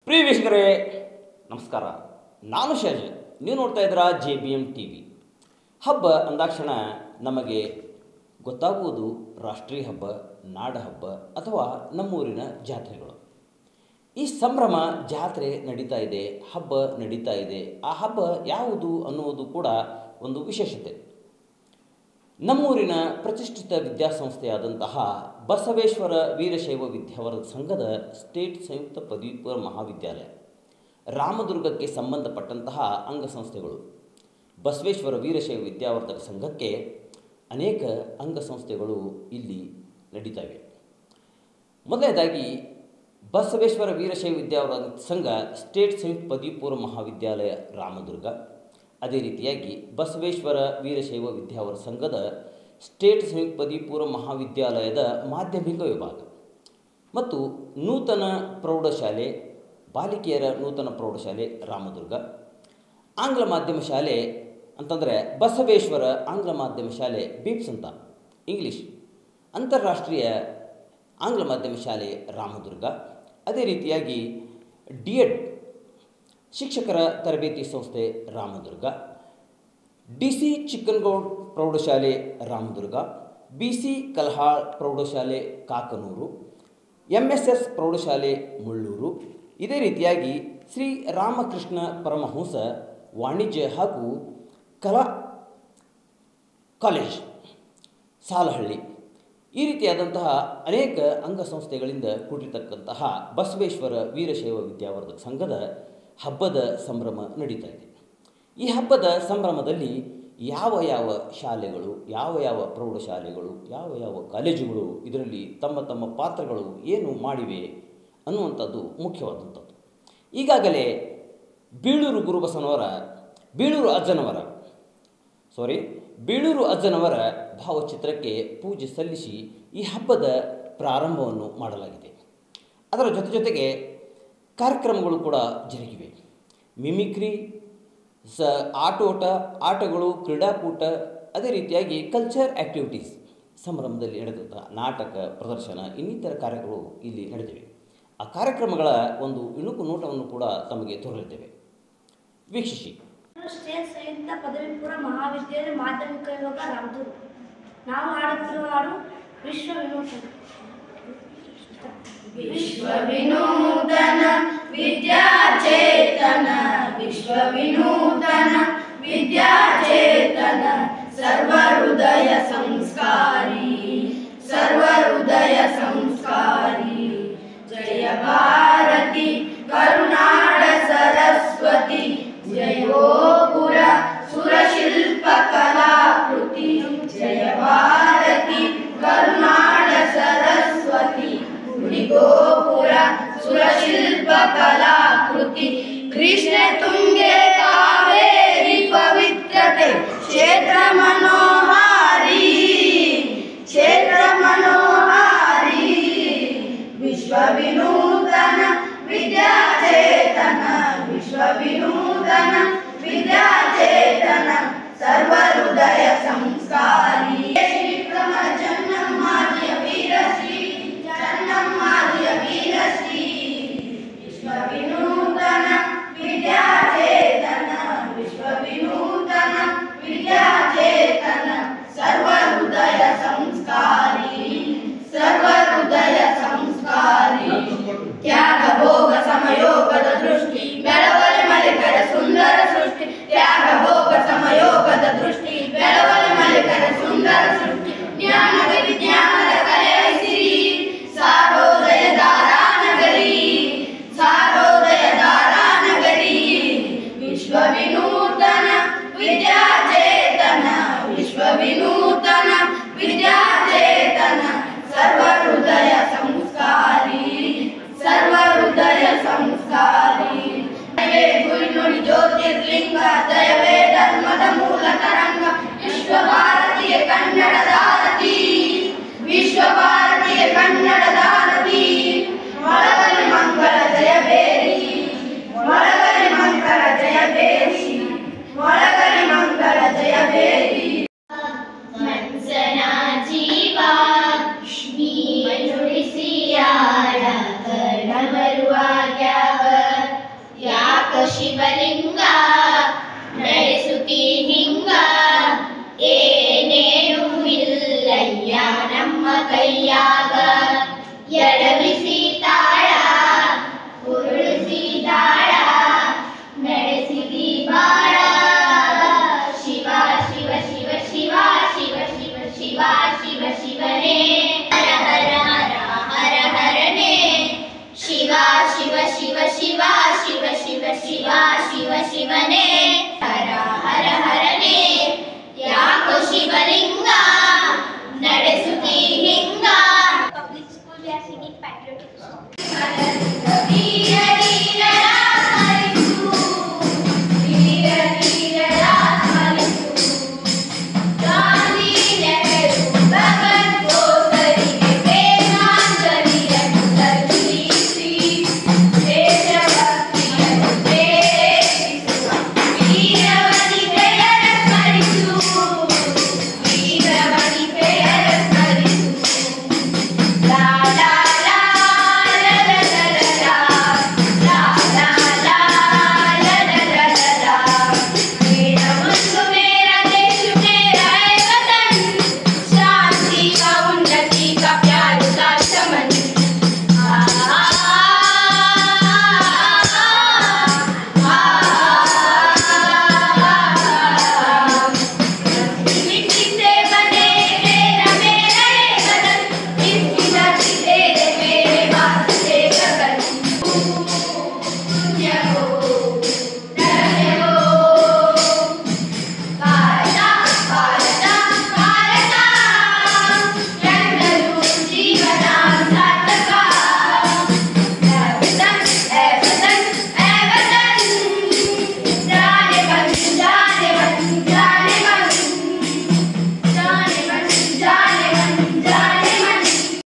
ಪ್ರಿಯ ವೀಕ್ಷಕರೇ ನಮಸ್ಕಾರ. ನಾನು ಶಾಜಿ, ನೀವು ನೋಡ್ತಾ ಇದ್ದೀರಾ JBM TV. ಹಬ್ಬ ಅಂದಾಕ್ಷಣ ನಮಗೆ ಗೊತ್ತಾಗುವುದು ರಾಷ್ಟ್ರೀಯ ಹಬ್ಬ, ನಾಡ ಹಬ್ಬ ಅಥವಾ ನಮ್ಮೂರಿನ ಜಾತ್ರೆಗಳು. ಈ ಸಂಭ್ರಮ, ಜಾತ್ರೆ ನಡೀತಾ ಇದೆ, ಹಬ್ಬ ನಡೀತಾ ಇದೆ. ಆ ಹಬ್ಬ ಯಾವುದು ಅನ್ನುವುದು ಕೂಡ ಒಂದು ವಿಶೇಷತೆ. ನಮ್ಮೂರಿನ ಪ್ರತಿಷ್ಠಿತ ವಿದ್ಯಾಸಂಸ್ಥೆಯಾದಂತಹ ಬಸವೇಶ್ವರ ವೀರಶೈವ ವಿದ್ಯಾವರ್ಧಕ ಸಂಘದ ಸ್ಟೇಟ್ ಸಂಯುಕ್ತ ಪದವಿ ಪೂರ್ವ ಮಹಾವಿದ್ಯಾಲಯ ರಾಮದುರ್ಗಕ್ಕೆ ಸಂಬಂಧಪಟ್ಟಂತಹ ಅಂಗಸಂಸ್ಥೆಗಳು. ಬಸವೇಶ್ವರ ವೀರಶೈವ ವಿದ್ಯಾವರ್ಧಕ ಸಂಘಕ್ಕೆ ಅನೇಕ ಅಂಗಸಂಸ್ಥೆಗಳು ಇಲ್ಲಿ ನಡೀತವೆ. ಮೊದಲನೇದಾಗಿ ಬಸವೇಶ್ವರ ವೀರಶೈವ ವಿದ್ಯಾವರ್ಧಕ ಸಂಘ ಸ್ಟೇಟ್ ಸಂಯುಕ್ತ ಪದವಿ ಪೂರ್ವ ಮಹಾವಿದ್ಯಾಲಯ ರಾಮದುರ್ಗ, ಅದೇ ರೀತಿಯಾಗಿ ಬಸವೇಶ್ವರ ವೀರಶೈವ ವಿದ್ಯಾವರ್ಧಕ ಸಂಘದ ಸ್ಟೇಟ್ ಸಂಯುಕ್ತ ಪದವಿ ಪೂರ್ವ ಮಹಾವಿದ್ಯಾಲಯದ ಮಾಧ್ಯಮಿಕ ವಿಭಾಗ ಮತ್ತು ನೂತನ ಪ್ರೌಢಶಾಲೆ, ಬಾಲಿಕೆಯರ ನೂತನ ಪ್ರೌಢಶಾಲೆ ರಾಮದುರ್ಗ, ಆಂಗ್ಲ ಮಾಧ್ಯಮ ಶಾಲೆ ಅಂತಂದರೆ ಬಸವೇಶ್ವರ ಆಂಗ್ಲ ಮಾಧ್ಯಮ ಶಾಲೆ ಬೀಪ್ಸ್ ಅಂತ ಇಂಗ್ಲೀಷ್, ಅಂತಾರಾಷ್ಟ್ರೀಯ ಆಂಗ್ಲ ಮಾಧ್ಯಮ ಶಾಲೆ ರಾಮದುರ್ಗ, ಅದೇ ರೀತಿಯಾಗಿ DED ಶಿಕ್ಷಕರ ತರಬೇತಿ ಸಂಸ್ಥೆ ರಾಮದುರ್ಗ, DC ಚಿಕ್ಕನಗೌಡ ಪ್ರೌಢಶಾಲೆ ರಾಮದುರ್ಗ, BC ಕಲ್ಹಾಳ್ ಪ್ರೌಢಶಾಲೆ ಕಾಕನೂರು, MSS ಪ್ರೌಢಶಾಲೆ ಮುಳ್ಳೂರು, ಇದೇ ರೀತಿಯಾಗಿ ಶ್ರೀ ರಾಮಕೃಷ್ಣ ಪರಮಹಂಸ ವಾಣಿಜ್ಯ ಹಾಗೂ ಕಲಾ ಕಾಲೇಜ್ ಸಾಲಹಳ್ಳಿ, ಈ ರೀತಿಯಾದಂತಹ ಅನೇಕ ಅಂಗಸಂಸ್ಥೆಗಳಿಂದ ಕೂಡಿರತಕ್ಕಂತಹ ಬಸವೇಶ್ವರ ವೀರಶೈವ ವಿದ್ಯಾವರ್ಧಕ ಸಂಘದ ಹಬ್ಬದ ಸಂಭ್ರಮ ನಡೀತಾ ಇದೆ. ಈ ಹಬ್ಬದ ಸಂಭ್ರಮದಲ್ಲಿ ಯಾವ ಯಾವ ಶಾಲೆಗಳು, ಯಾವ ಯಾವ ಪ್ರೌಢಶಾಲೆಗಳು, ಯಾವ ಯಾವ ಕಾಲೇಜುಗಳು ಇದರಲ್ಲಿ ತಮ್ಮ ತಮ್ಮ ಪಾತ್ರಗಳು ಏನು ಮಾಡಿವೆ ಅನ್ನುವಂಥದ್ದು ಮುಖ್ಯವಾದಂಥದ್ದು. ಈಗಾಗಲೇ ಬೀಳೂರು ಅಜ್ಜನವರ ಭಾವಚಿತ್ರಕ್ಕೆ ಪೂಜೆ ಸಲ್ಲಿಸಿ ಈ ಹಬ್ಬದ ಪ್ರಾರಂಭವನ್ನು ಮಾಡಲಾಗಿದೆ. ಅದರ ಜೊತೆಗೆ ಕಾರ್ಯಕ್ರಮಗಳು ಕೂಡ ಜರುಗಿವೆ. ಮಿಮಿಕ್ರಿ, ಆಟಗಳು, ಕ್ರೀಡಾಕೂಟ, ಅದೇ ರೀತಿಯಾಗಿ ಕಲ್ಚರ್ ಆ್ಯಕ್ಟಿವಿಟೀಸ್ ಸಂಭ್ರಮದಲ್ಲಿ ನಡೆದಂಥ ನಾಟಕ ಪ್ರದರ್ಶನ, ಇನ್ನಿತರ ಕಾರ್ಯಗಳು ಇಲ್ಲಿ ನಡೆದಿವೆ. ಆ ಕಾರ್ಯಕ್ರಮಗಳ ಒಂದು ಇಣುಕು ನೋಟವನ್ನು ಕೂಡ ತಮಗೆ ತೋರಲಿದ್ದೇವೆ, ವೀಕ್ಷಿಸಿ. ಸ್ಟೇಟ್ ಸಂಯುಕ್ತ ಪದವಿ ಪೂರ್ವ ಮಹಾವಿದ್ಯಾಲಯ ಮಾಧ್ಯಮಿಕ ವಿಭಾಗ ರಾಮದುರ್ಗ. ನಾವು ಆಡುತ್ತಿರುವ ಹಾಡು ವಿಶ್ವ ವಿನೂತನ ವಿದ್ಯಾಚೇತನ, ವಿಶ್ವ ವಿನೂತನ ವಿದ್ಯಾಚೇತನ, ಸರ್ವ ಹೃದಯ ಸಂಸ್ಕಾರಿ, ಸರ್ವ ಹೃದಯ ಸಂಸ್ಕಾರಿ. ಜಯ ಭಾರತಿ ಕರುನಾಡ ಸರಸ್ವತಿ, ಜಯೋಪುರ ಸುರಶಿಲ್ಪ ಕಲಾಕೃತಿ. ಜಯ ಭಾರತಿ ಕರುನಾಡ ಸರಸ್ವತಿ, ಗೋಪುರ ಸುರಶಿಲ್ಪ ಕಲಾಕೃತಿ. ಕೃಷ್ಣ ತುಂಗೆ ಕಾವೇರಿ ಪವಿತ್ರತೆ, ಕ್ಷೇತ್ರ ಮನೋಹಾರಿ, ಕ್ಷೇತ್ರ ಮನೋಹಾರಿ. ವಿಶ್ವ ವಿನೂತನ ವಿದ್ಯಾಚೇತನ, ವಿಶ್ವ ವಿನೂತನ ವಿದ್ಯಾಚೇತನ, ಸರ್ವ ಹೃದಯ ಸಂಸ್ಕಾರಿ. ಶ್ರೀಕ್ರಮ ಚೆನ್ನಮ್ಮಾಜಿಯ ವೀರಶ್ರೀ, ಚೆನ್ನಮ್ಮಾಜಿಯ ವೀರಶ್ರೀ. ವಿಶ್ವ ವಿನೂತನ ವಿದ್ಯಾಚೇತನ, ವಿಶ್ವ ವಿನೂತನ ವಿದ್ಯಾಚೇತನ, ಸರ್ವ ಹೃದಯ ಸಂಸ್ಕಾರಿ, ಸರ್ವ ಹೃದಯ ಸಂಸ್ಕಾರಿ. ತ್ಯಾಗ ಭೋಗ ಸಮಯೋಗದ ದೃಷ್ಟಿ, ಬೆಳವಲೆ ಮಲಿಕರ ಸುಂದರ ಸೃಷ್ಟಿ. ತ್ಯಾಗ ಭೋಗ ಸಮಯೋಗದ ದೃಷ್ಟಿ, ಬೆಳವಲೆ ಮಲಿಕರ ಸುಂದರ ಸೃಷ್ಟಿ. ಜ್ಞಾನಗರಿ ಜ್ಞಾನದ ಕಲೆಯಿಸಿರಿ, ಸಾರೋದಯ ದಾರಾನಗರಿ, ಸಾರೋದಯ ಶಿವಲಿಂಗ ನಡೆಸುತ್ತಿ ಹಿಂಗ ಏನೇನು ಇಲ್ಲಯ್ಯ ನಮ್ಮ ಕೈಯಾಗ ಎಡವಿಸಿ ತಾಳ ಉರುಳಿಸಿ ತಾಳ ನಡೆಸಿದಿ ಬಾಳ ಶಿವ ಶಿವ ಶಿವ ಶಿವ ಶಿವ ಶಿವ ಶಿವ ಶಿವ ಶಿವನೇ ಹರ ಹರ ಹರ ಹರ ಹರನೇ ಶಿವ ಶಿವ ಶಿವ ಶಿವ ಶಿವ ಶಿವ ಶಿವ ಶಿವ ಶಿವನೇ ಹರ